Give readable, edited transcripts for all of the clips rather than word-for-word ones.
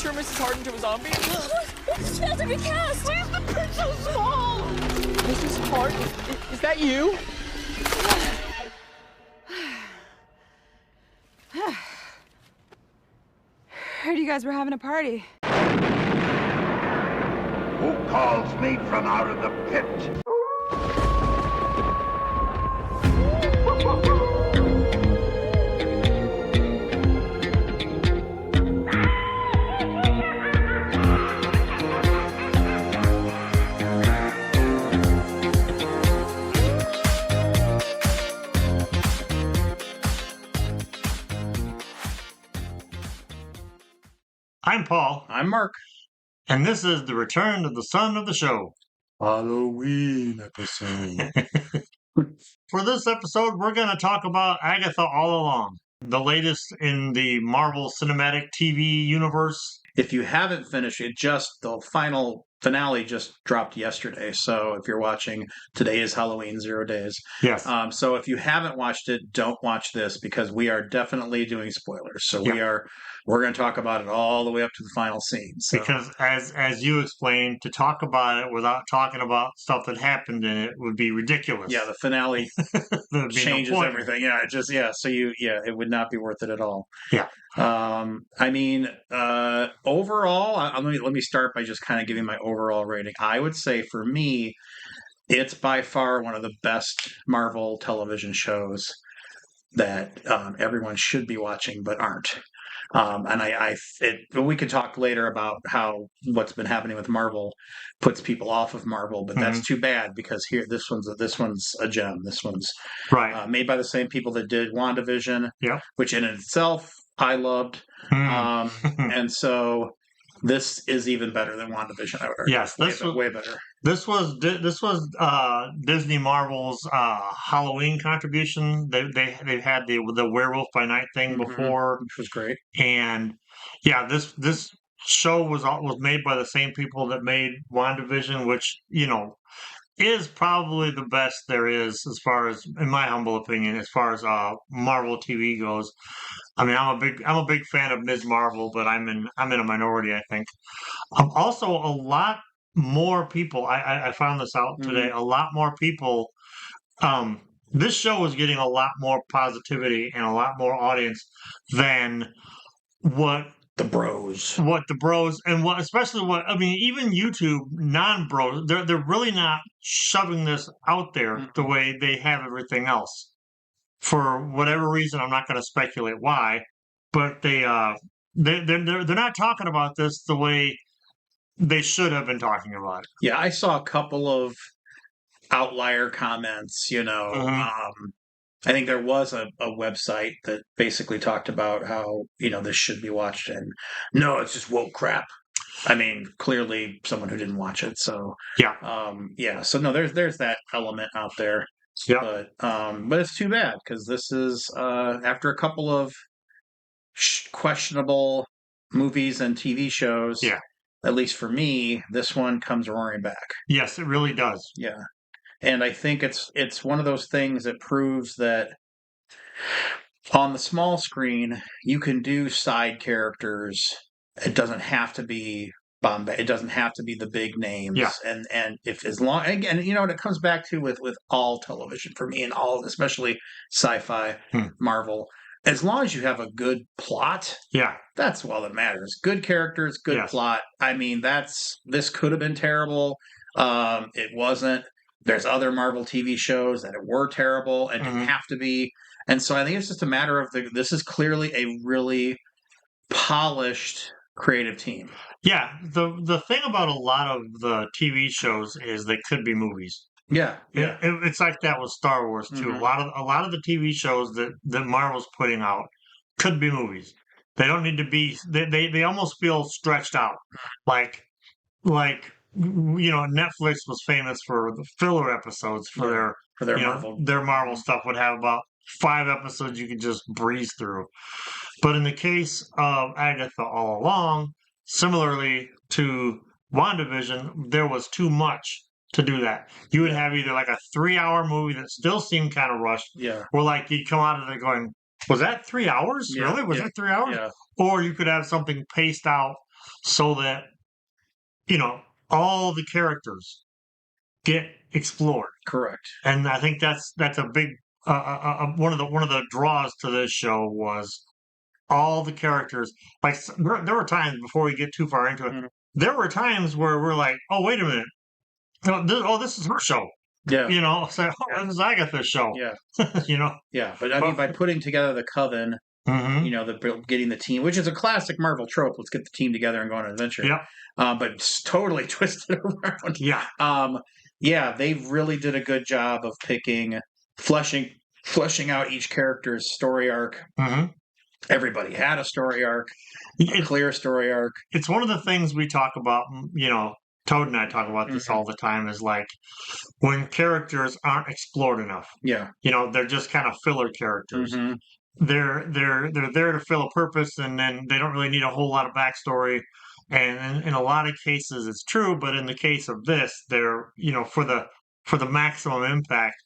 sure Mrs. Harden to a zombie? What's the chance to be cast? Why is the print so small? Mrs. Harden, is that you? Heard you guys were having a party. Who calls me from out of the pit? I'm Paul, I'm Mark. and this is the return of the son of the show. Halloween episode. For this episode, we're going to talk about Agatha All Along, the latest in the Marvel Cinematic TV universe. If you haven't finished it, the final finale just dropped yesterday. So if you're watching, today is Halloween, 0 days. Yes. So if you haven't watched it, don't watch this because we are definitely doing spoilers. So we're going to talk about it all the way up to the final scene. So. Because as you explained, to talk about it without talking about stuff that happened in it would be ridiculous. Yeah, the finale changes everything. Yeah, So it would not be worth it at all. Yeah. Overall, let me start by just kind of giving my overall rating. I would say for me, it's by far one of the best Marvel television shows that everyone should be watching but aren't. We could talk later about how what's been happening with Marvel puts people off of Marvel, but that's too bad because this one's a gem. This one's right. Made by the same people that did WandaVision, which in itself I loved, and so this is even better than WandaVision. I would argue. Yes, this was way better. This was Disney Marvel's Halloween contribution. They've had the Werewolf by Night thing before, which was great. And this show was made by the same people that made WandaVision, which is probably the best there is as far as, in my humble opinion, as far as Marvel TV goes. I mean, I'm a big fan of Ms. Marvel, but I'm in a minority, I think. Also, a lot more people. I found this out today. A lot more people. This show is getting a lot more positivity and a lot more audience than what the bros, and even YouTube non-bros. They're really not shoving this out there the way they have everything else. For whatever reason, I'm not going to speculate why, but they're not talking about this the way they should have been talking about it. Yeah, I saw a couple of outlier comments. I think there was a website that basically talked about how this should be watched, and no, it's just woke crap. I mean, clearly someone who didn't watch it. So So no, there's that element out there. Yeah. But it's too bad because this is after a couple of questionable movies and TV shows. Yeah. At least for me, this one comes roaring back. Yes, it really does. Yeah. And I think it's one of those things that proves that on the small screen, you can do side characters. It doesn't have to be Bombay. It doesn't have to be the big names. Yeah. And it comes back to with all television for me and all, especially sci-fi, Marvel. As long as you have a good plot, that's all that matters. Good characters, good plot. I mean, this could have been terrible. It wasn't. There's other Marvel TV shows that were terrible and didn't have to be. And so I think it's just a matter of this is clearly a really polished creative team. Yeah, the thing about a lot of the TV shows is they could be movies. Yeah. It's like that with Star Wars too. A lot of the TV shows that Marvel's putting out could be movies. They don't need to be. They almost feel stretched out, like Netflix was famous for the filler episodes for their Marvel. Their Marvel stuff would have about 5 episodes you could just breeze through. But in the case of Agatha All Along, similarly to WandaVision, there was too much to do that. You would have either like a 3-hour movie that still seemed kind of rushed, or like you'd come out of it going, was that 3 hours? Yeah, really? Was that 3 hours? Yeah. Or you could have something paced out so that all the characters get explored. Correct. And I think that's a big one of the draws to this show was all the characters. Like there were times before we get too far into it. Mhm. There were times where we're like, oh wait a minute, this is her show. Yeah. So this is Agatha's show. Yeah. Yeah. But I mean, by putting together the coven, getting the team, which is a classic Marvel trope. Let's get the team together and go on an adventure. Yeah. But it's totally twisted around. Yeah. They really did a good job of fleshing out each character's story arc. Mm-hmm. Everybody had a story arc, a clear story arc. It's one of the things we talk about, Toad and I talk about this all the time, is like when characters aren't explored enough. Yeah. They're just kind of filler characters. Mm-hmm. They're there to fill a purpose, and then they don't really need a whole lot of backstory. And in a lot of cases, it's true, but in the case of this, they're for the maximum impact,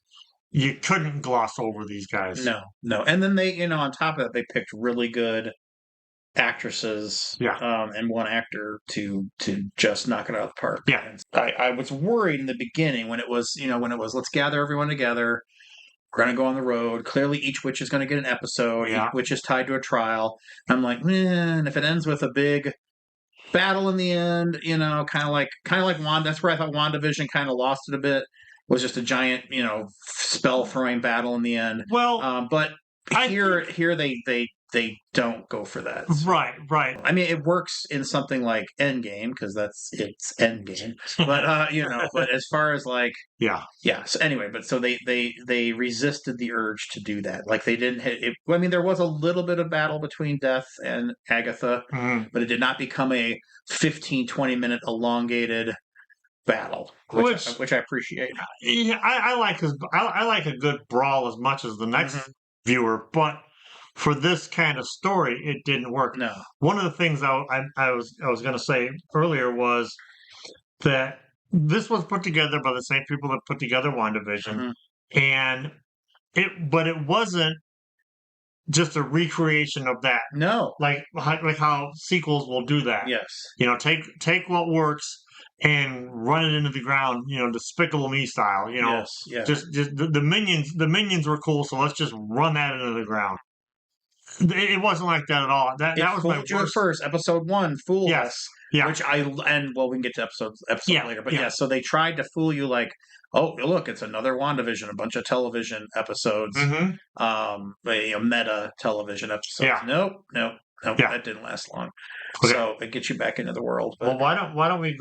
you couldn't gloss over these guys. No. And then they, on top of that, they picked really good actresses, and one actor to just knock it out of the park. Yeah. And I was worried in the beginning when it was let's gather everyone together. We're going to go on the road. Clearly, each witch is going to get an episode. Yeah. Each witch is tied to a trial. I'm like, man, if it ends with a big battle in the end, kind of like Wanda. That's where I thought WandaVision kind of lost it a bit. Was just a giant, spell throwing battle in the end. Well, but here they don't go for that. Right. I mean, it works in something like Endgame because it's Endgame. But but as far as like, yeah. So anyway, but so they resisted the urge to do that. Like they didn't hit it. I mean, there was a little bit of battle between Death and Agatha, but it did not become a 15-20 minute elongated battle, which I appreciate. Yeah, I like a good brawl as much as the next viewer, but for this kind of story, it didn't work. No. One of the things I was going to say earlier was that this was put together by the same people that put together WandaVision, and but it wasn't just a recreation of that. No, like how sequels will do that. Yes, take what works and run it into the ground, Despicable Me style. Yes. Just the minions. The minions were cool, so let's just run that into the ground. It wasn't like that at all. That was my worst. First episode 1 fooled us. Yeah. Which we can get to episode later. But so they tried to fool you like, oh, look, it's another WandaVision, a bunch of television episodes, meta television episodes. Yeah. Nope, that didn't last long. Okay. So it gets you back into the world. But... Well, why don't we hit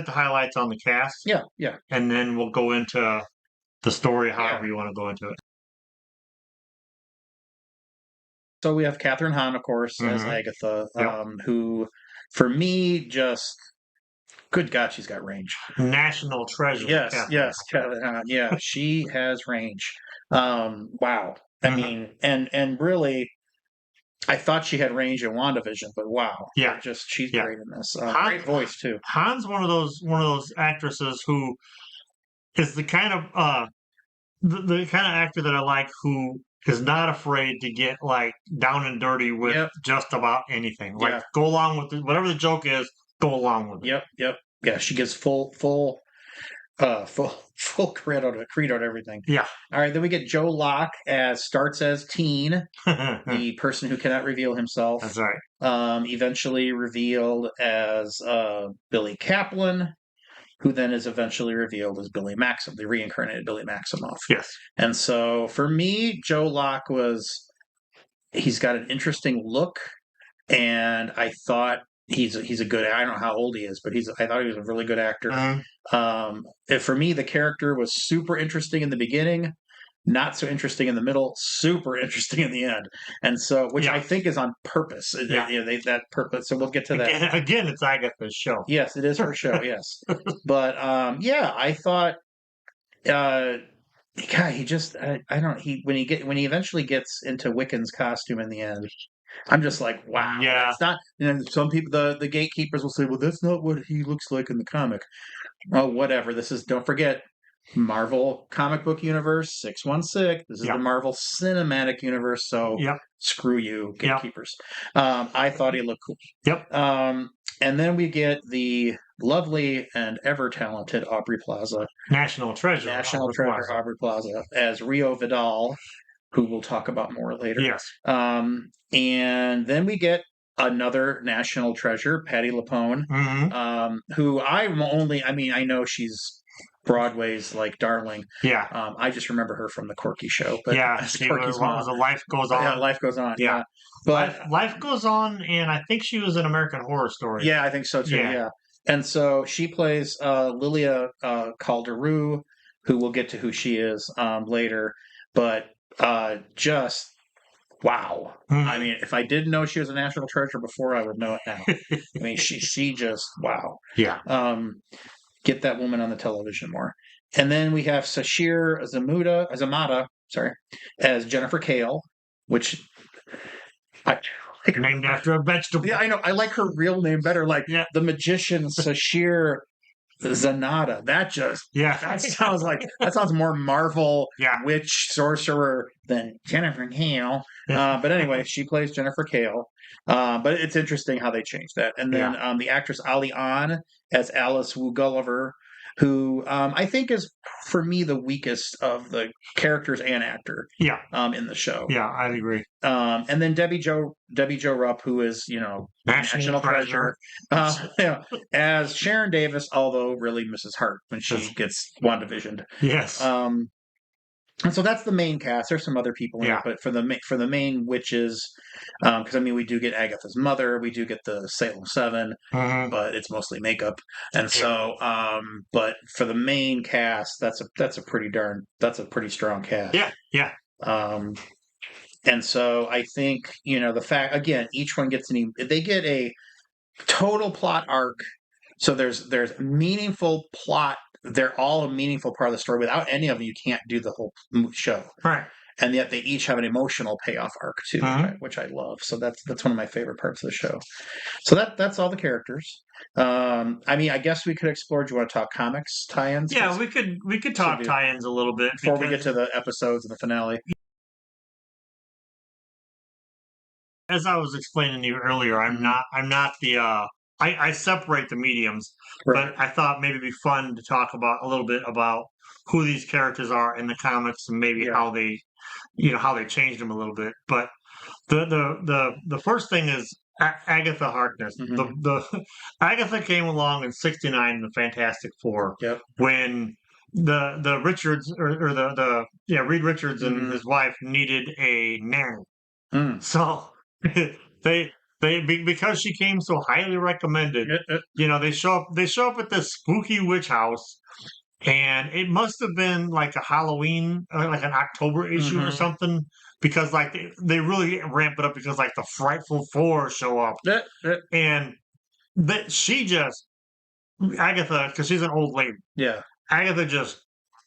the highlights on the cast? Yeah. And then we'll go into the story, however you want to go into it. So we have Catherine Hahn, of course, as Agatha, who, for me, just good God, she's got range. National treasure. Yes, Catherine Hahn. Yeah, she has range. Wow. I mean, and really, I thought she had range in WandaVision, but wow. Yeah. She's great in this. Great voice, too. Han's one of those actresses who is the kind of the kind of actor that I like, who is not afraid to get like down and dirty with just about anything. Like go along with whatever the joke is, go along with it. Yep. Yeah, she gives full credo to everything. Yeah. All right, then we get Joe Locke starts as Teen, the person who cannot reveal himself. That's right. Eventually revealed as Billy Kaplan, who then is eventually revealed as Billy Maximoff, the reincarnated Billy Maximoff. Yes. And so for me, Joe Locke he's got an interesting look, and I thought he's a good, I don't know how old he is, but I thought he was a really good actor. For me, the character was super interesting in the beginning, not so interesting in the middle, super interesting in the end. And so, which I think is on purpose. That purpose. So we'll get to that. Again, it's Agatha's show. Yes, it is her show. Yes. But, I thought, God, he just, when he eventually gets into Wiccan's costume in the end, I'm just like, wow. Yeah. It's not, some people, the gatekeepers will say, well, that's not what he looks like in the comic. Oh, whatever. Don't forget, Marvel comic book universe 616. This is the Marvel Cinematic Universe. So screw you, gatekeepers. I thought he looked cool. Yep. And then we get the lovely and ever talented Aubrey Plaza, National treasure Aubrey Plaza, as Rio Vidal, who we'll talk about more later. Yes. And then we get another national treasure, Patti LuPone, who I know she's Broadway's like darling. Yeah. I just remember her from the Corky show. But she was a Life Goes On. Yeah, Life Goes On. Yeah. But Life Goes On, and I think she was in American Horror Story. Yeah, I think so too. Yeah. And so she plays Lilia Calderou, who we'll get to who she is later. But just wow. I mean, if I didn't know she was a national treasure before, I would know it now. I mean, she just wow. Yeah. Get that woman on the television more. And then we have Sashir Zamata, as Jennifer Kale, which I named after a vegetable. Yeah, I know. I like her real name better. Like the magician Sashir Zanata. That sounds more Marvel witch sorcerer than Jennifer Kale. But anyway, she plays Jennifer Kale. But it's interesting how they changed that. And then the actress Ali An as Alice Wu Gulliver, who I think is, for me, the weakest of the characters and actor in the show. Yeah, I agree. And then Debbie Jo Rupp, who is, national treasure. As Sharon Davis, although really Mrs. Hart when she gets WandaVisioned. Yes. And so that's the main cast. There's some other people in it, but for the main witches, because we do get Agatha's mother, we do get the Salem 7, but it's mostly makeup. And so, but for the main cast, that's a pretty strong cast. Yeah. And so I think the fact, again, each one gets they get a total plot arc. So there's meaningful plot. They're all a meaningful part of the story. Without any of them, you can't do the whole show. Right. And yet they each have an emotional payoff arc too, which I love. So that's one of my favorite parts of the show. So that's all the characters. I guess we could explore. Do you want to talk comics tie-ins? Yeah, we could talk tie-ins a little bit before we get to the episodes and the finale. As I was explaining to you earlier, I'm not the I separate the mediums, but I thought maybe it'd be fun to talk about a little bit about who these characters are in the comics and maybe how they, how they changed them a little bit. But the first thing is Agatha Harkness. The Agatha came along in '69 in the Fantastic Four when the Richards or Reed Richards and his wife needed a nanny. So they because she came so highly recommended, they show up at this spooky witch house, and it must have been like a Halloween, like an October issue or something, because like they really ramp it up because like the Frightful Four show up, and that Agatha, because she's an old lady, Agatha just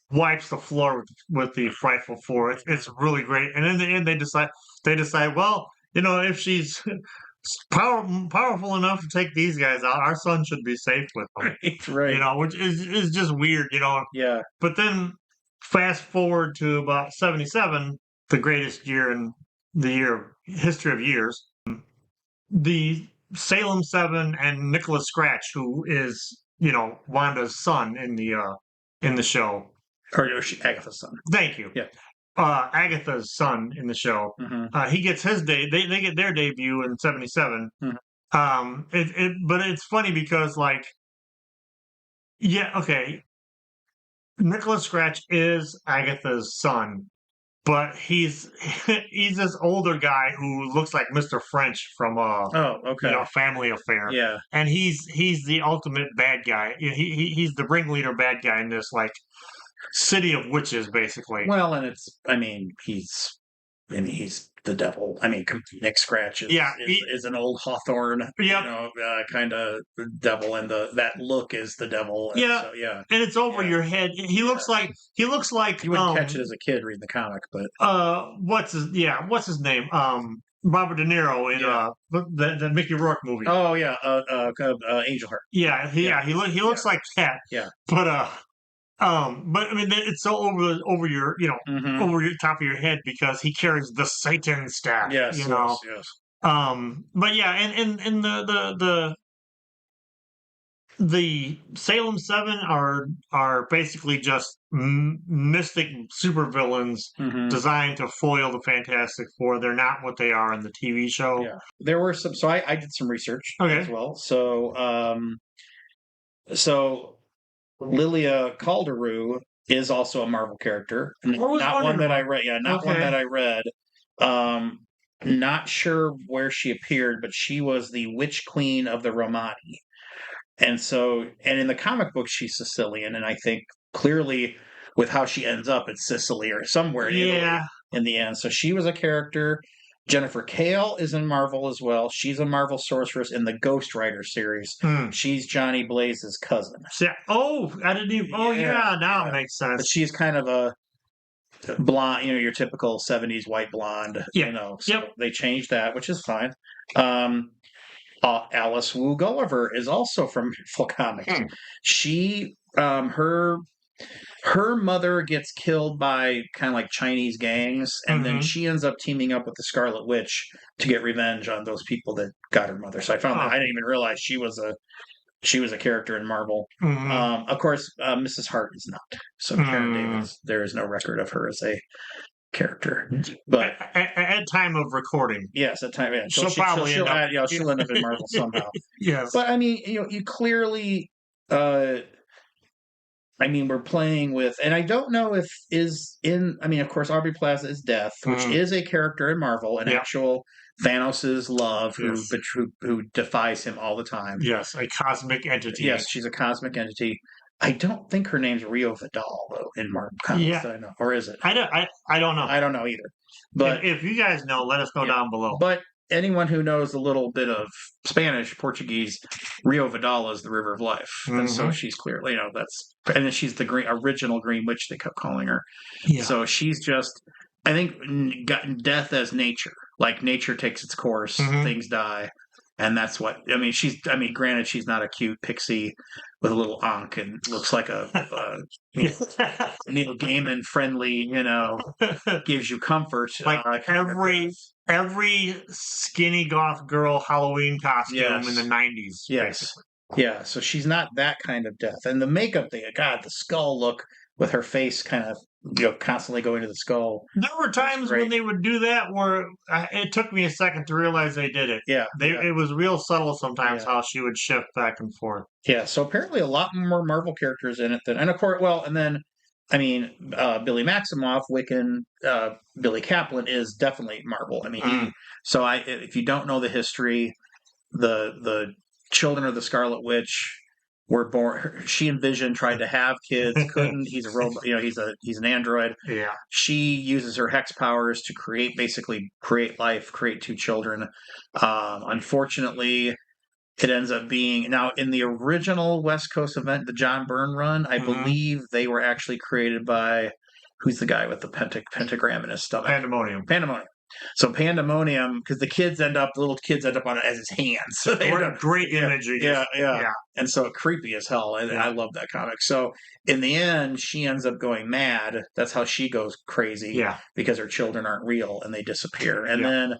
wipes the floor with the Frightful Four. It's really great, and in the end they decide, well, if she's powerful enough to take these guys out, our son should be safe with them. Right. Which is just weird, Yeah. But then fast forward to about 77, the greatest year in the history of years, the Salem 7 and Nicholas Scratch, who is, Wanda's son in the show. Or Agatha's son. Thank you. Yeah. Agatha's son in the show. He gets his they get their debut in '77. But it's funny because Nicholas Scratch is Agatha's son, but he's this older guy who looks like Mr. French from Family Affair. Yeah, and he's the ultimate bad guy. He's the ringleader bad guy in this city of witches, basically. Well, and he's the devil. Nick Scratch is an old Hawthorne, kind of devil, and that look is the devil. And and it's over your head. He looks like you wouldn't catch it as a kid reading the comic, but what's his name? Robert De Niro in the Mickey Rourke movie. Oh yeah, Angel Heart. He looks like that. Yeah, But I mean, it's so over your, Mhm. over your top of your head because he carries the Satan staff, Yes, you yes, know. yes. But yeah, and the Salem Seven are basically just mystic supervillains Mhm. designed to foil the Fantastic Four. They're not what they are in the TV show. Yeah. There were some, so I did some research as Okay. well. So Lilia Calderoo is also a Marvel character. I was Not one wondering that I about. read. Yeah, not one that Okay. I read. Um, not sure where she appeared, but she was the Witch Queen of the Romani. And in the comic book, she's Sicilian, and I think clearly with how she ends up, it's Sicily or somewhere in Italy Yeah. in the end. So she was a character. Jennifer Kale is in Marvel as well. She's a Marvel sorceress in the Ghost Rider series. Hmm. She's Johnny Blaze's cousin. Oh, I didn't even. Oh, yeah. Now it makes But sense. she's kind of a blonde, your typical 70s white blonde, Yeah. So Yep. they changed that, which is fine. Alice Wu Gulliver is also from Full Comics. Hmm. She, her mother gets killed by kind of like Chinese gangs, and then Mhm. she ends up teaming up with the Scarlet Witch to get revenge on those people that got her mother. So I found that I didn't even realize she was a character in Marvel. Mhm. Of course, Mrs. Hart is not. So Karen Davis, there is no record of her as a character. But At time of recording, yes, at time, yeah, she'll probably end up. she'll end up in Marvel somehow. Yes. But I mean, you clearly, I mean, we're playing with, and I don't know if is in. I mean, of course, Aubrey Plaza is Death, which is a character in Marvel, an actual Thanos' love Yes. who defies him all the time. Yes, a cosmic entity. Yes, she's a cosmic entity. I don't think her name's Rio Vidal though in Marvel comics. Yeah. That I know, or is it? I don't know. I don't know either. But if you guys know, let us know down below. But anyone who knows a little bit of Spanish, Portuguese, Rio Vidal is the River of Life, and so she's clearly, that's, and then she's the original Green Witch. They kept calling her. Yeah. So she's just, I think, gotten death as nature. Like nature takes its course, things die, and that's what I mean. Granted, she's not a cute pixie with a little ankh and looks like a Neil Gaiman friendly, gives you comfort. Like every skinny goth girl Halloween costume in the 90s. Yes. Basically. Yeah. So she's not that kind of death. And the makeup thing, God, the skull look with her face kind of, constantly going to the skull. There were times when they would do that where it took me a second to realize they did it. Yeah. It was real subtle sometimes how she would shift back and forth. Yeah. So apparently a lot more Marvel characters in it and of course, and then, I mean, Billy Maximoff, Wiccan, Billy Kaplan is definitely Marvel. I mean, if you don't know the history, the children of the Scarlet Witch were born. She and Vision tried to have kids, couldn't. He's a robot. He's an android. Yeah. She uses her hex powers to create life, create two children. Unfortunately, it ends up being now in the original West Coast event, the John Byrne run. I believe they were actually created by who's the guy with the pentagram in his stomach? Pandemonium. So Pandemonium, because the little kids end up on it as his hands. So great imagery. Yeah. And so creepy as hell. And I love that comic. So in the end, she ends up going mad. That's how she goes crazy. Yeah. Because her children aren't real and they disappear. And then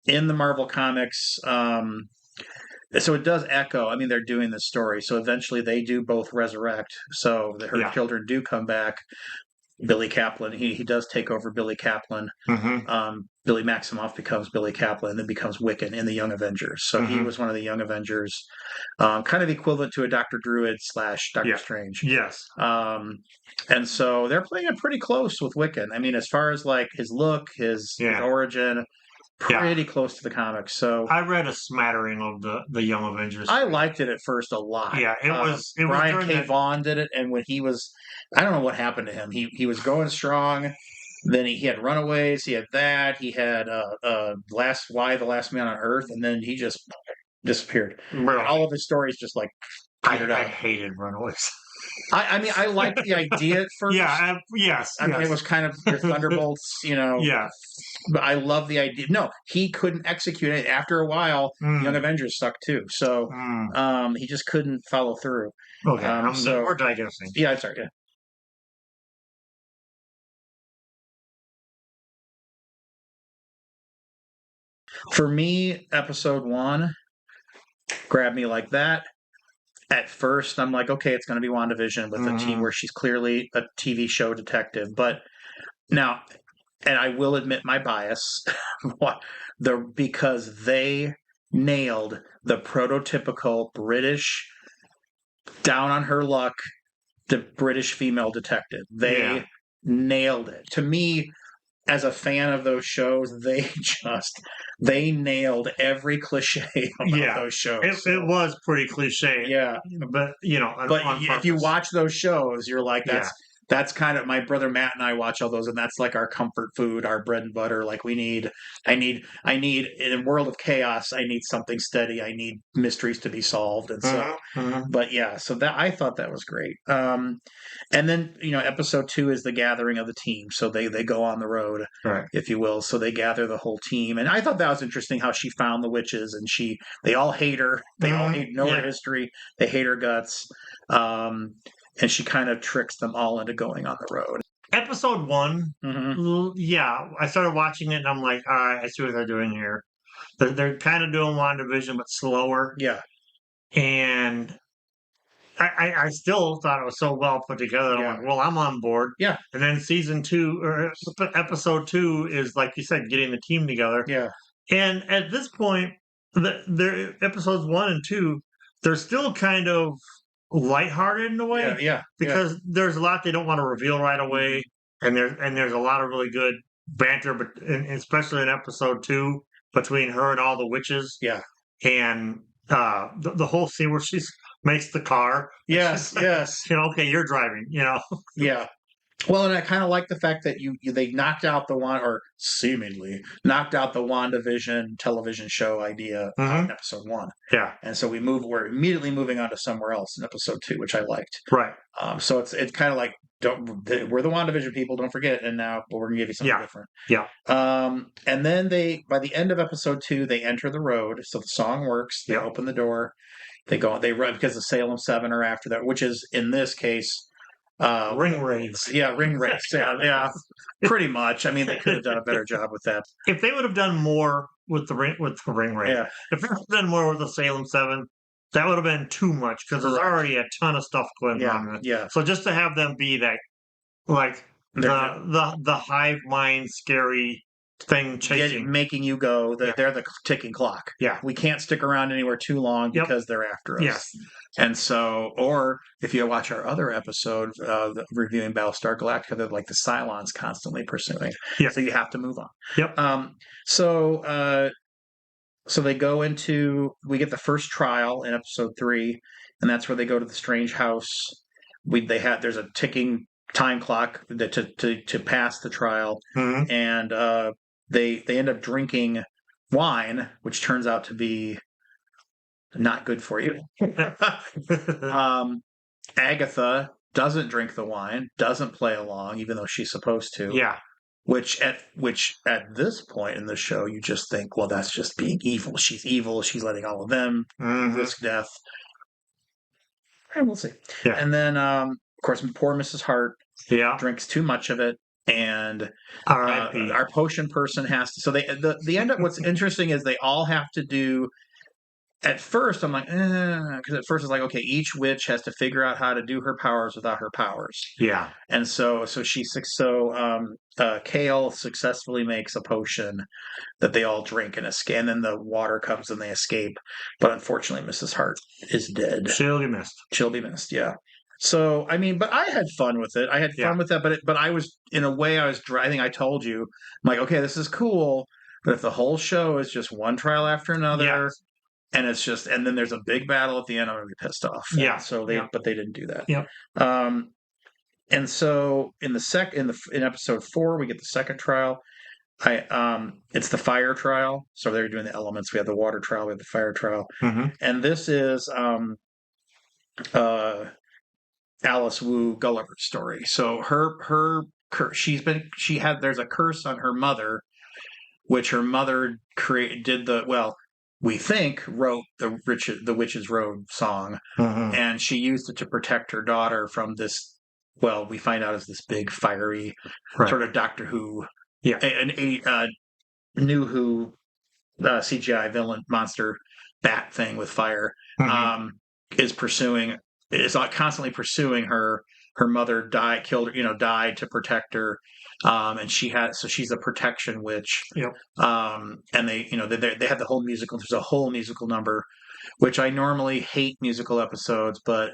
in the Marvel comics, so it does echo. I mean, they're doing this story. So eventually they do both resurrect. So her children do come back. Billy Kaplan, he does take over Billy Kaplan. Billy Maximoff becomes Billy Kaplan and then becomes Wiccan in the Young Avengers. So he was one of the Young Avengers, kind of equivalent to a Dr. Druid / Dr. Strange. Yes. And so they're playing it pretty close with Wiccan. I mean, as far as like his look, his origin, pretty close to the comics. So I read a smattering of the Young Avengers. I liked it at first a lot. Yeah, it was Brian K. Vaughan did it, and when he was, I don't know what happened to him. He was going strong. Then he had Runaways. He had that. He had the Last Man on Earth, and then he just disappeared. Really? All of his stories just like petered out. I hated Runaways. I mean, I liked the idea at first. Yeah. Yes. I mean, it was kind of your Thunderbolts, Yeah. But I love the idea. No, he couldn't execute it. After a while, Young Avengers sucked too. So he just couldn't follow through. Okay, we're digressing. Yeah, I'm sorry. Yeah. For me, episode 1 grabbed me like that. At first, I'm like, okay, it's going to be WandaVision with a team where she's clearly a TV show detective. But now, and I will admit my bias, because they nailed the prototypical British, down on her luck, the British female detective. They nailed it. To me, as a fan of those shows, they nailed every cliche about those shows. It was pretty cliche. Yeah, but if you watch those shows, you're like, that's kind of, my brother Matt and I watch all those, and that's like our comfort food, our bread and butter. Like I need in a world of chaos, I need something steady. I need mysteries to be solved, and so. But yeah, so that, I thought that was great. And then episode 2 is the gathering of the team. So they go on the road, right, if you will. So they gather the whole team, and I thought that was interesting how she found the witches, and they all hate her. They all know her history. They hate her guts. And she kind of tricks them all into going on the road. Episode 1, I started watching it, and I'm like, all right, I see what they're doing here. They're kind of doing WandaVision, but slower. Yeah. And I still thought it was so well put together. I'm like, well, I'm on board. Yeah. And then season 2, or episode 2 is, like you said, getting the team together. Yeah. And at this point, their episodes 1 and 2, they're still kind of lighthearted in a way, because there's a lot they don't want to reveal right away, and there's a lot of really good banter, but especially in episode 2 between her and all the witches, and the whole scene where she makes the car, okay, you're driving, Well, and I kind of like the fact that they knocked out or seemingly knocked out the WandaVision television show idea in episode 1. Yeah. And so we're immediately moving on to somewhere else in episode 2, which I liked. Right. So it's kind of like, we're the WandaVision people, don't forget, and now we're going to give you something different. Yeah. And then by the end of episode 2, they enter the road. So the song works. They open the door. They run, because the Salem 7 are after that, which is, in this case, ring raids. Yeah, ring raids. Yeah, pretty much. I mean, they could have done a better job with that. If they would have done more with the ring raid, if they would have done more with the Salem 7, that would have been too much, because there's already a ton of stuff going on. Yeah. So just to have them be that, like the hive mind, scary thing chasing, making you go, they're the ticking clock. Yeah. We can't stick around anywhere too long because they're after us. Yes. And so, or if you watch our other episode reviewing Battlestar Galactica, they're like the Cylons constantly pursuing. Yeah. So you have to move on. Yep. So they go into, we get the first trial in episode 3, and that's where they go to the strange house. There's a ticking time clock to pass the trial, and they end up drinking wine, which turns out to be not good for you. Agatha doesn't drink the wine, doesn't play along, even though she's supposed to. Yeah. Which at this point in the show, you just think, well, that's just being evil. She's evil. She's letting all of them risk death. And we'll see. Yeah. And then, of course, poor Mrs. Hart drinks too much of it. And our potion person has to. So the end up. What's interesting is they all have to do. At first, I'm like, because at first it's like, okay, each witch has to figure out how to do her powers without her powers. Yeah. And so Kale successfully makes a potion that they all drink and escape, and then the water comes and they escape. But unfortunately, Mrs. Hart is dead. She'll be missed. Yeah. So, I mean, but I had fun with it. I had fun with that, but I was, in a way, I think I told you, I'm like, okay, this is cool, but if the whole show is just one trial after another, and it's just, and then there's a big battle at the end, I'm going to be pissed off. Yeah. And so but they didn't do that. Yeah. And so in episode 4, we get the second trial. It's the fire trial. So they're doing the elements. We have the water trial. We have the fire trial. And this is Alice Wu Gulliver's story. So there's a curse on her mother, which her mother we think wrote the Witch's Road song, and she used it to protect her daughter from this. Well, we find out as this big fiery sort of Doctor Who, New Who CGI villain monster bat thing with fire, is constantly pursuing her. Her mother died to protect her, and she's a protection witch. Yep. And they have the whole musical. There's a whole musical number, which I normally hate musical episodes, but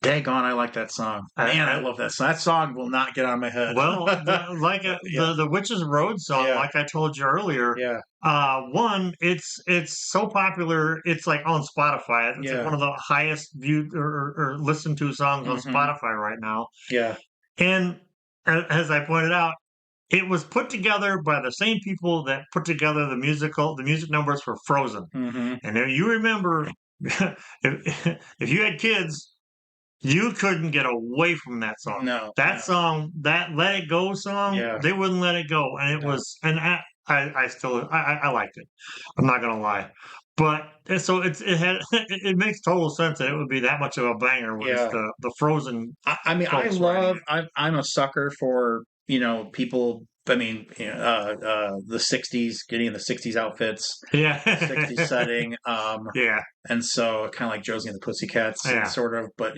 daggone, I like that song. Man, I love that song. That song will not get out of my head. Well, the Witches Road song, like I told you earlier. Yeah. One, it's so popular. It's like on Spotify. It's like one of the highest viewed or listened to songs on Spotify right now. Yeah. And as I pointed out, it was put together by the same people that put together the music numbers for Frozen. And if you remember, if you had kids, you couldn't get away from that song. No, song, that "Let It Go" song, they wouldn't let it go, and it was. And I still liked it. I'm not gonna lie, but so it makes total sense that it would be that much of a banger with the Frozen. I'm a sucker for people. I mean, the '60s, getting in the '60s outfits, '60s setting, and so kind of like Josie and the Pussycats, sort of, but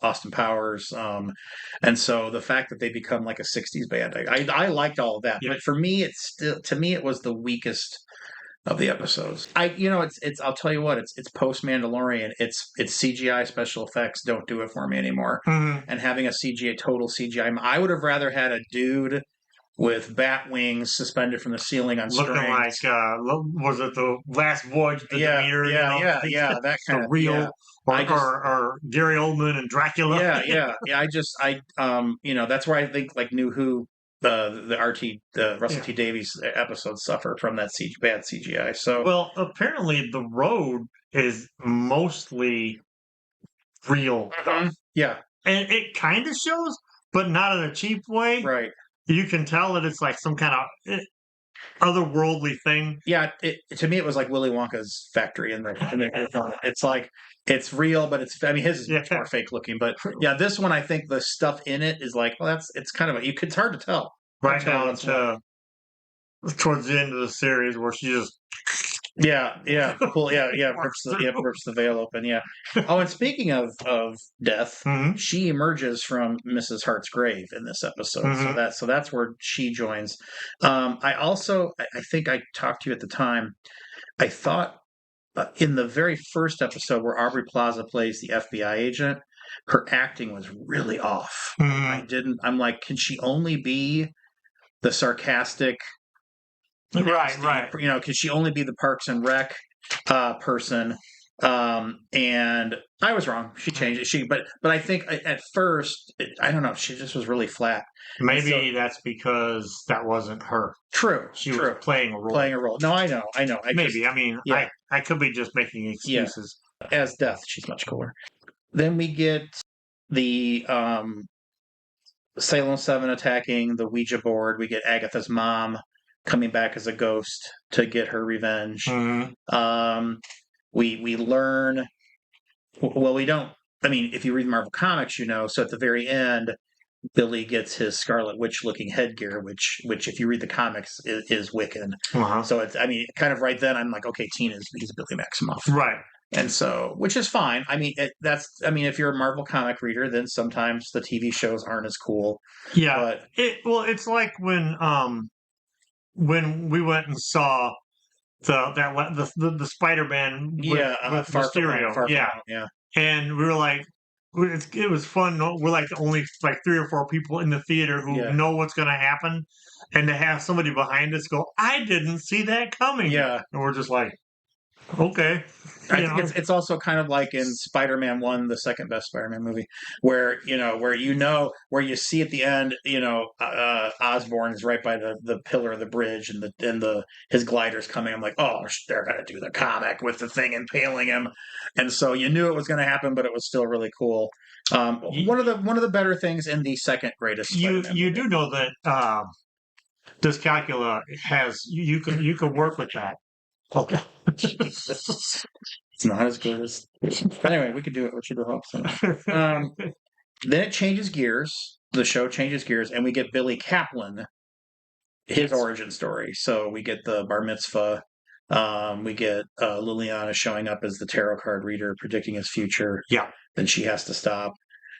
Austin Powers, and so the fact that they become like a '60s band, I liked all of that, but for me, it was the weakest of the episodes. It's I'll tell you what, it's post Mandalorian. It's CGI special effects don't do it for me anymore, and having a total CGI, I would have rather had a dude with bat wings suspended from the ceiling on looking strings. like was it the Last Voyage of the Demeter? That kind of real, or Gary Oldman and Dracula. That's where I think like New Who, the Russell T Davies episodes suffer from that bad CGI. So well, apparently the road is mostly real stuff. Yeah, and it kind of shows, but not in a cheap way. Right. You can tell that it's like some kind of otherworldly thing. Yeah, to me, it was like Willy Wonka's factory in the it's like it's real, but his is much more fake looking. But this one, I think the stuff in it is like, well, it's kind of it's hard to tell. Right down to towards the end of the series where she just cool, rips the veil open, Oh, and speaking of death, she emerges from Mrs. Hart's grave in this episode, so that's where she joins. I think I talked to you at the time. I thought in the very first episode where Aubrey Plaza plays the FBI agent, her acting was really off. I'm like, can she only be the sarcastic? Right. Can she only be the Parks and Rec person? And I was wrong. She changed it. But I think at first, I don't know. She just was really flat. Maybe that's because that wasn't her. True. She was playing a role. No, I know. I could be just making excuses. As Death, she's much cooler. Then we get the Salem 7 attacking the Ouija board. We get Agatha's mom coming back as a ghost to get her revenge. We learn. Well, we don't. I mean, if you read Marvel Comics, So at the very end, Billy gets his Scarlet Witch-looking headgear, which if you read the comics is Wiccan. So it's. Kind of right then, I'm like, okay, he's Billy Maximoff, right? And so, which is fine. If you're a Marvel comic reader, then sometimes the TV shows aren't as cool. Yeah. It's like when we went and saw the Spider-Man with Mysterio, and we were like, it was fun. We're like the only like 3 or 4 people in the theater who know what's going to happen, and to have somebody behind us go, "I didn't see that coming," and we're just like, okay. I think it's also kind of like in Spider-Man 1, the second best Spider-Man movie, where you see at the end, Osborn is right by the pillar of the bridge and his glider's coming. I'm like, oh, they're gonna do the comic with the thing impaling him, and so you knew it was going to happen, but it was still really cool. One of the better things in the second greatest. You do know that Dyscalculia has you can work with that. Okay. It's not as good as. But anyway, we could do it with your hopes. Then it changes gears. The show changes gears, and we get Billy Kaplan, his origin story. So we get the bar mitzvah We get Liliana showing up as the tarot card reader, predicting his future. Yeah. Then she has to stop.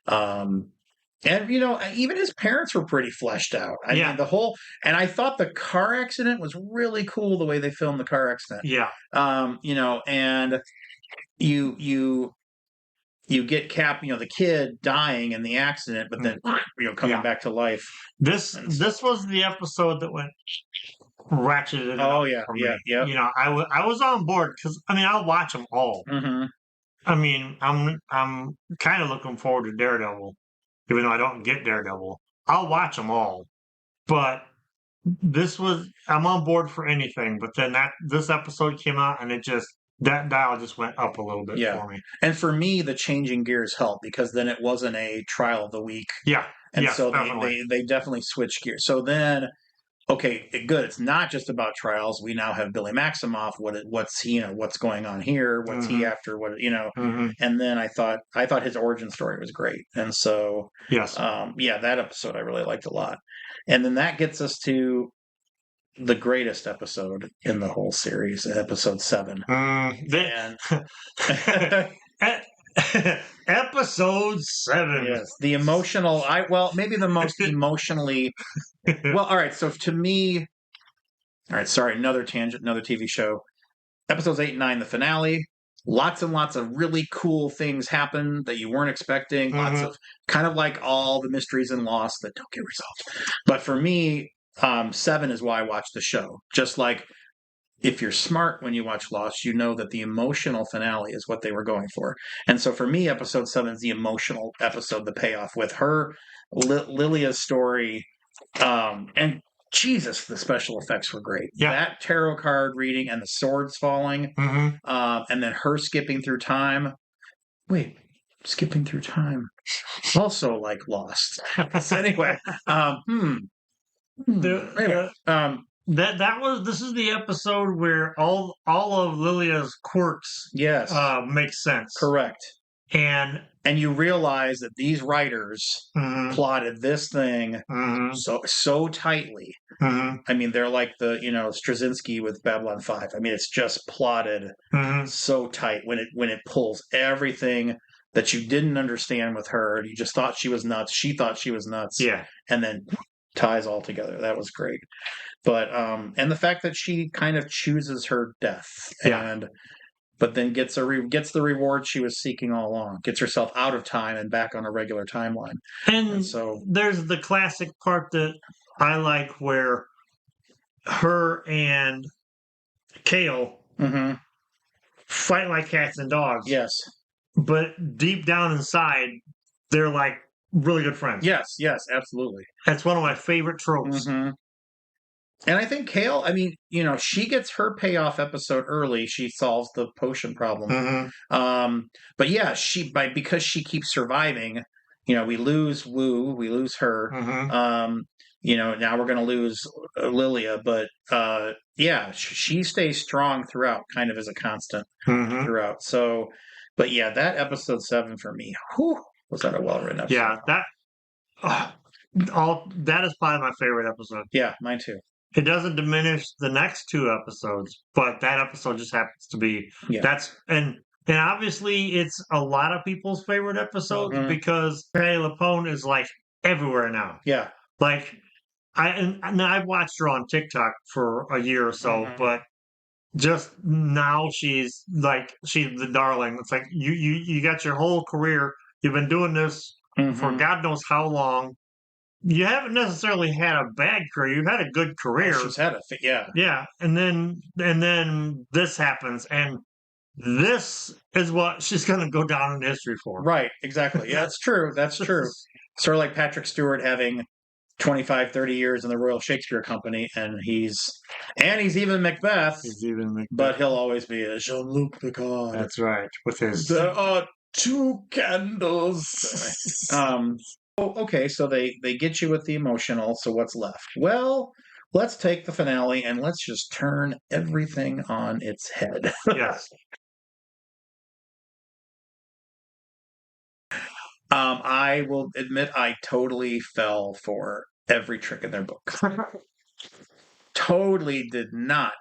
And even his parents were pretty fleshed out. I mean, and I thought the car accident was really cool the way they filmed the car accident. Yeah. And you get Cap, the kid dying in the accident, but then coming back to life. This was the episode that went ratcheted it up for me. Yeah. I was on board because I'll watch them all. Mm-hmm. I'm kind of looking forward to Daredevil, even though I don't get Daredevil. I'll watch them all, but I'm on board for anything. But then this episode came out, and that dial just went up a little bit for me. And for me, the changing gears helped because then it wasn't a trial of the week. Yeah. And so definitely. they definitely switched gears. So then, okay, good. It's not just about trials. We now have Billy Maximoff. What's going on here? What's he after? And then I thought his origin story was great. And so, yes. That episode I really liked a lot. And then that gets us to the greatest episode in the whole series, episode 7. Episode 7. Yes, the emotional. Maybe the most emotionally. Well, all right. So to me, all right. Sorry, another tangent, another TV show. Episodes 8 and 9, the finale. Lots and lots of really cool things happen that you weren't expecting. Lots of kind of like all the mysteries in Lost that don't get resolved. But for me, 7 is why I watch the show. Just like if you're smart when you watch Lost, you know that the emotional finale is what they were going for. And so for me, episode 7 is the emotional episode, the payoff with her, Lilia's story. And Jesus, the special effects were great. Yeah. That tarot card reading and the swords falling, and then her skipping through time. Wait, skipping through time. Also like Lost. So anyway, this is the episode where all of Lilia's quirks make sense. Correct. And you realize that these writers plotted this thing so tightly. They're like the Straczynski with Babylon 5. It's just plotted so tight when it pulls everything that you didn't understand with her. You just thought she was nuts. She thought she was nuts. Yeah. And then ties all together. That was great. But and the fact that she kind of chooses her death but then gets the reward she was seeking all along, gets herself out of time and back on a regular timeline. And so there's the classic part that I like where her and Kale fight like cats and dogs. Yes. But deep down inside, they're like really good friends. Yes, absolutely. That's one of my favorite tropes. And I think Kale, she gets her payoff episode early. She solves the potion problem. But yeah, because she keeps surviving, we lose Wu, we lose her. Now we're going to lose Lilia, but she stays strong throughout, kind of as a constant throughout. So, but yeah, that episode 7 for me, was that a well-written episode? Yeah, that is probably my favorite episode. Yeah, mine too. It doesn't diminish the next 2 episodes, but that episode just happens to be and obviously it's a lot of people's favorite episodes because Patty LuPone is like everywhere now. Yeah, like I've watched her on TikTok for a year or so, but just now she's the darling. It's like you got your whole career. You've been doing this for God knows how long. You haven't necessarily had a bad career. You've had a good career. She's had yeah. And then this happens, and this is what she's going to go down in history for. Right. Exactly. Yeah, that's true. That's true. Sort of like Patrick Stewart having 25, 30 years in the Royal Shakespeare Company, and he's even Macbeth. But he'll always be a Jean-Luc Picard. That's right. With his there are 2 candles. Okay, so they get you with the emotional, so what's left? Well, let's take the finale and let's just turn everything on its head. Yes. I will admit I totally fell for every trick in their book. Totally did not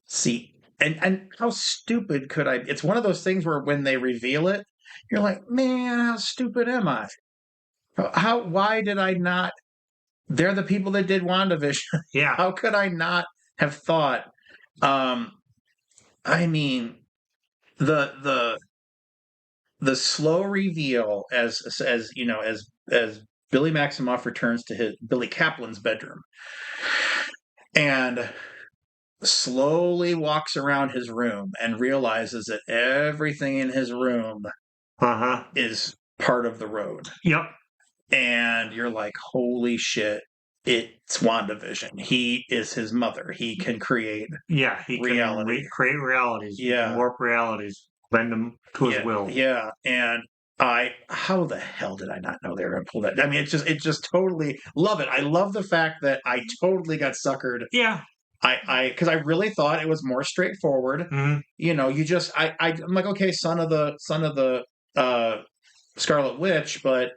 see and how stupid could I? It's one of those things where when they reveal it, you're like, man, how stupid am I? Why did I not? They're the people that did WandaVision. Yeah. How could I not have thought? I mean, the slow reveal as Billy Maximoff returns to his Billy Kaplan's bedroom and slowly walks around his room and realizes that everything in his room is part of the road. Yep. And you're like, holy shit, it's WandaVision. He is his mother. He can create reality. Can create realities. Yeah. Warp realities. Bend them to his will. Yeah. And how the hell did I not know they were going to pull that? I mean, it just totally love it. I love the fact that I totally got suckered. Yeah. Because I really thought it was more straightforward. Mm-hmm. You know, you just, I'm like, okay, son of the Scarlet Witch, but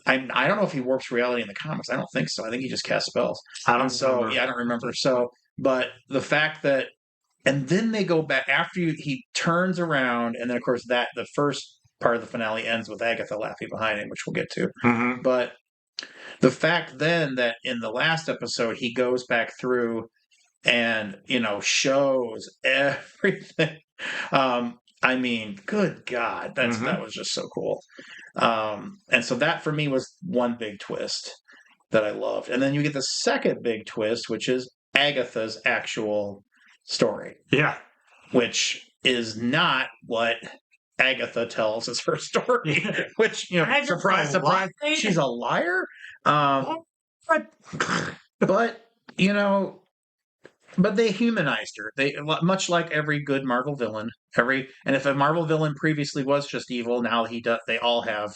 I don't know if he warps reality in the comics. I don't think so. I think he just casts spells. I don't remember. So, but the fact that, and then they go back after he turns around, and then of course the first part of the finale ends with Agatha laughing behind him, which we'll get to. Mm-hmm. But the fact then that in the last episode he goes back through and shows everything. I mean, good God, that was just so cool. And so that for me was one big twist that I loved. And then you get the second big twist, which is Agatha's actual story. Yeah. Which is not what Agatha tells as her story. Yeah. Which, surprise, surprise, she's a liar. But they humanized her. They much like every good Marvel villain. And if a Marvel villain previously was just evil, now they all have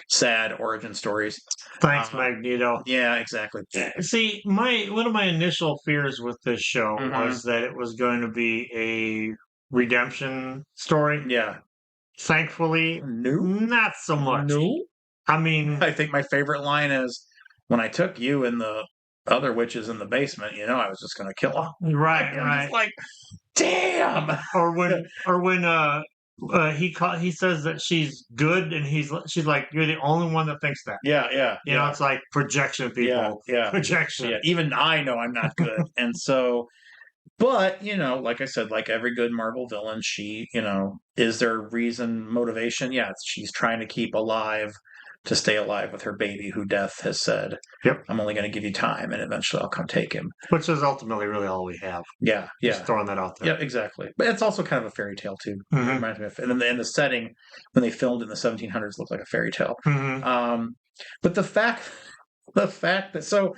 sad origin stories. Thanks, Magneto. Yeah, exactly. See, one of my initial fears with this show was that it was going to be a redemption story. Yeah. Thankfully, not so much. No. I mean, I think my favorite line is, when I took you and the other witches in the basement, I was just going to kill them. Right. Just like, damn. Or when he says that she's good, and she's like, you're the only one that thinks that. Yeah. It's like projection, people. Yeah. Projection. Yeah. Even I know I'm not good, and so. But, like I said, like every good Marvel villain, she, is there motivation? Yeah, she's trying to keep alive, to stay alive with her baby who death has said, yep, I'm only going to give you time, and eventually I'll come take him. Which is ultimately really all we have. Yeah. Just throwing that out there. Yeah, exactly. But it's also kind of a fairy tale, too. Mm-hmm. It reminds me of, and then the setting, when they filmed in the 1700s, looked like a fairy tale. Mm-hmm. But the fact that, so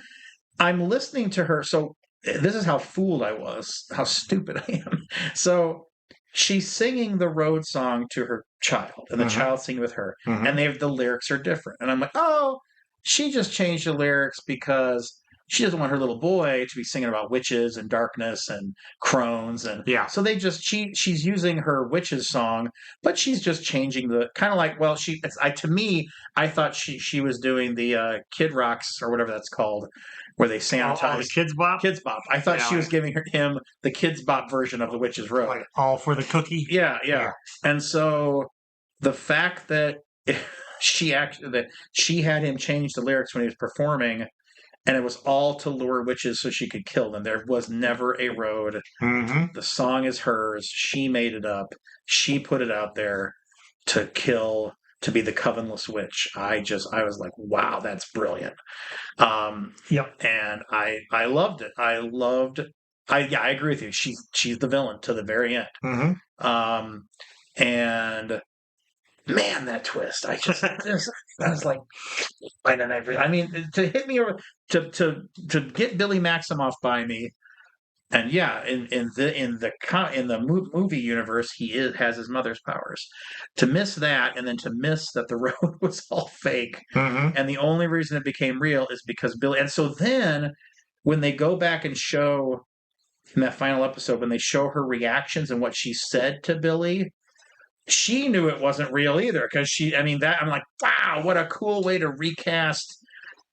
I'm listening to her, so this is how fooled I was, how stupid I am. So she's singing the road song to her child, and the child singing with her, and the lyrics are different. And I'm like, oh, she just changed the lyrics because she doesn't want her little boy to be singing about witches and darkness and crones. And so she's using her witches song, but she's just changing the kind of like, well, to me, I thought she was doing the Kid Rocks or whatever that's called, where they sanitize the Kids Bop. Kids Bop. I thought she was giving him the Kids Bop version of the Witch's Road. Like all for the cookie. Yeah. And so the fact that she had him change the lyrics when he was performing, and it was all to lure witches so she could kill them. There was never a road. Mm-hmm. The song is hers. She made it up. She put it out there to kill, to be the covenless witch. I was like, wow, that's brilliant. Yep. And I loved it. I agree with you. She's the villain to the very end. Mm-hmm. And man, that twist! I was like, I mean, to hit me to get Billy Maximoff by me, and in the movie universe, he has his mother's powers. To miss that, and then to miss that the road was all fake, and the only reason it became real is because Billy. And so then, when they go back and show in that final episode, when they show her reactions and what she said to Billy, she knew it wasn't real either, because I'm like, wow, what a cool way to recast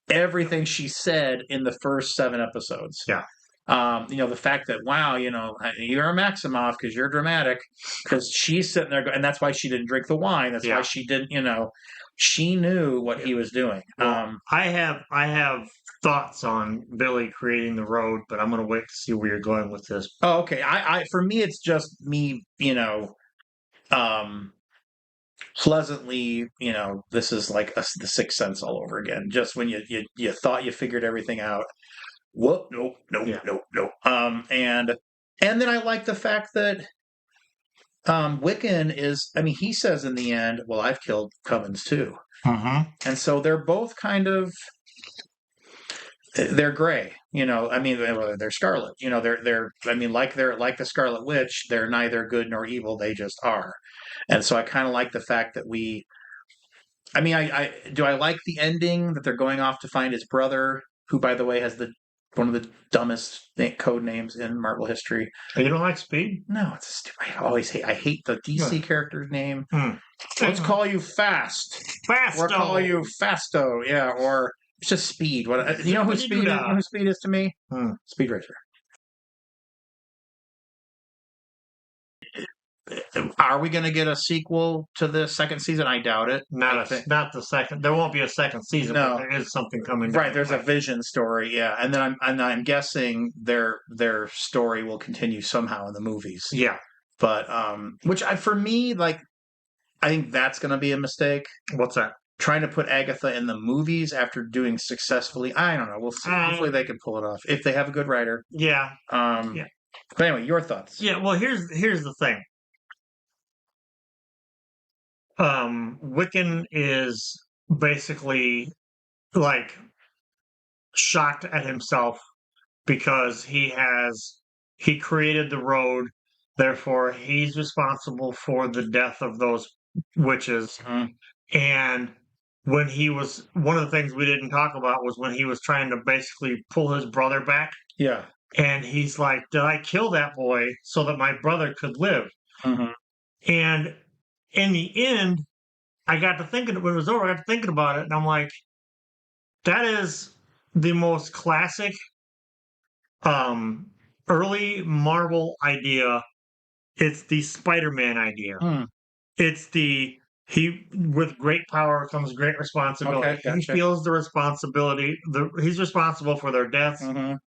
everything she said in the first 7 episodes. Yeah. The fact that, wow, you're a Maximoff because you're dramatic, because she's sitting there, and that's why she didn't drink the wine. That's why she didn't, she knew what he was doing. Well, I have thoughts on Billy creating the road, but I'm going to wait to see where you're going with this. Oh, okay. For me, it's just me, pleasantly, this is like the Sixth Sense all over again. Just when you thought you figured everything out. Whoop, nope. And then I like the fact that Wiccan is, he says in the end, well, I've killed Cummins too. And so they're both kind of, they're gray, they're scarlet, they're like the Scarlet Witch, they're neither good nor evil, they just are. And so I kind of like the fact that I like the ending that they're going off to find his brother, who, by the way, has one of the dumbest code names in Marvel history. You don't like Speed? No, it's stupid. I hate the DC character's name. Let's call you Fast. Fasto. We'll call you Fasto. Yeah, or it's just Speed. What you know who Speed is? You know who Speed is to me? Speed Racer. Are we going to get a sequel to the second season? I doubt it. Not the second. There won't be a second season. No, but there is something coming. Right, there's a Vision story, yeah, and then I'm guessing their story will continue somehow in the movies. Yeah, but which for me, I think that's going to be a mistake. What's that? Trying to put Agatha in the movies after doing successfully. I don't know. We'll see. Hopefully they can pull it off if they have a good writer. Yeah. Yeah. But anyway, your thoughts? Yeah. Well, here's the thing. Wiccan is basically shocked at himself because he created the road, therefore he's responsible for the death of those witches. And when one of the things we didn't talk about was when he was trying to basically pull his brother back. Yeah. And he's like, did I kill that boy so that my brother could live? And in the end, I got to thinking, when it was over, I got to thinking about it, and I'm like, that is the most classic early Marvel idea. It's the Spider-Man idea. It's with great power comes great responsibility. Okay, gotcha. He feels the responsibility. He's responsible for their deaths.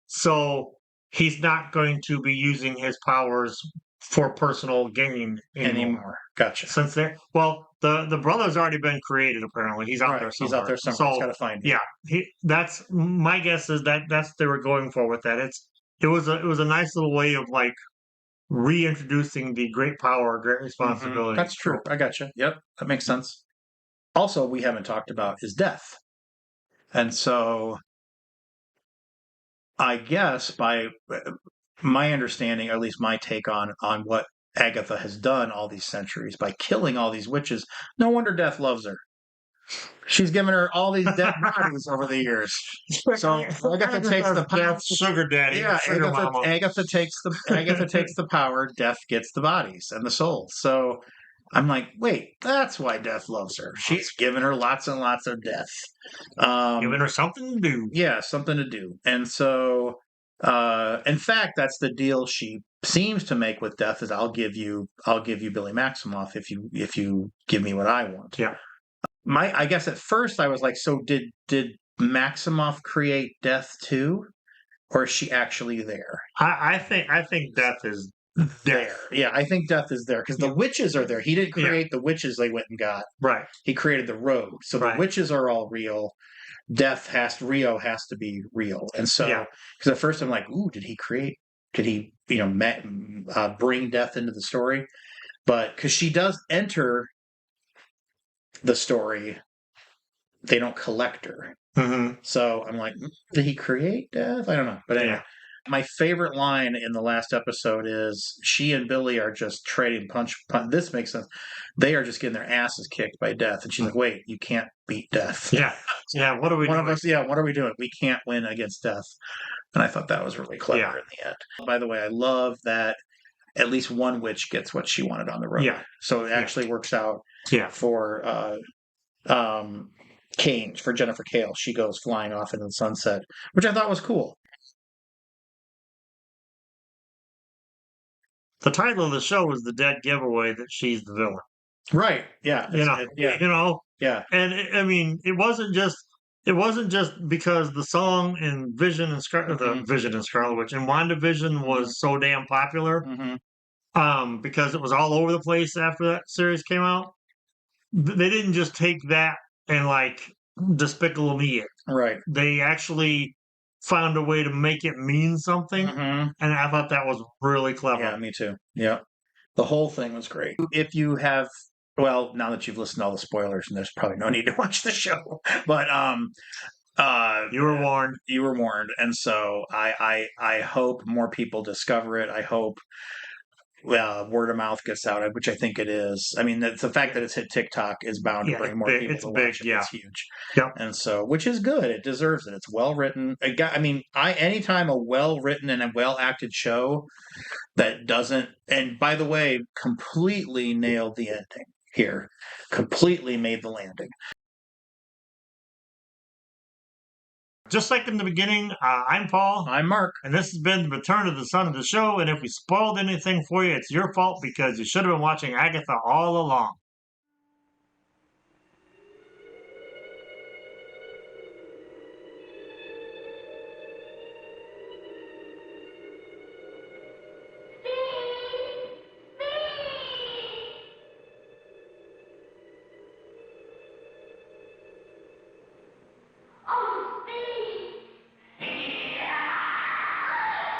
So he's not going to be using his powers for personal gain anymore. Gotcha. Since the brother's already been created. Apparently, he's out there somewhere. He's out there somewhere. He's got to find him. Yeah, that's my guess. Is that's they were going for with that. It was a nice little way of reintroducing the great power, great responsibility. That's true. I gotcha. Yep, that makes sense. Also, we haven't talked about his death, and so I guess by my understanding, or at least my take on what Agatha has done all these centuries by killing all these witches, no wonder Death loves her. She's given her all these dead bodies over the years. So Agatha takes the power. Sugar daddy. Yeah, Agatha takes the power. Death gets the bodies and the souls. So I'm like, wait, that's why Death loves her. She's given her lots and lots of death. Giving her something to do. Yeah, something to do. And so, in fact, that's the deal she seems to make with Death: is I'll give you Billy Maximoff if you give me what I want. Yeah. I guess at first I was like, so did Maximoff create Death too, or is she actually there? I think Death is there. Yeah, I think Death is there because the witches are there. He didn't create the witches they went and got. Right. He created the road, so the witches are all real. Rio has to be real, and so because at first I'm like, ooh, did he bring Death into the story? But because she does enter the story, they don't collect her. So I'm like, did he create Death? I don't know. But anyway, my favorite line in the last episode is she and Billy are just trading punch. This makes sense. They are just getting their asses kicked by Death. And she's like, wait, you can't beat Death. Yeah. What are we doing? What are we doing? We can't win against Death. And I thought that was really clever in the end. By the way, I love that at least one witch gets what she wanted on the road. Yeah. So it actually works out for Kane, for Jennifer Kale. She goes flying off into the sunset, which I thought was cool. The title of the show is the dead giveaway that she's the villain. Right. Yeah. Yeah. And I mean, it wasn't just because the song in Vision and the Vision and Scarlet Witch and WandaVision was so damn popular. Because it was all over the place after that series came out. They didn't just take that and like Despicable Me it. Right. They actually found a way to make it mean something, and I thought that was really clever. Yeah, me too. Yeah, the whole thing was great. If you have, well, now that you've listened to all the spoilers, and there's probably no need to watch the show, but you were warned. You were warned, and so I hope more people discover it. I hope word of mouth gets out, which I think it is. I mean, the fact that it's hit TikTok is bound to bring more people to watch it. Yeah. It's huge. Yep. And so, which is good. It deserves it. It's well written. Anytime a well written and a well acted show that doesn't, and by the way, completely nailed the ending here, completely made the landing. Just like in the beginning, I'm Paul. I'm Mark. And this has been the Return of the Son of the Show. And if we spoiled anything for you, it's your fault because you should have been watching Agatha all along.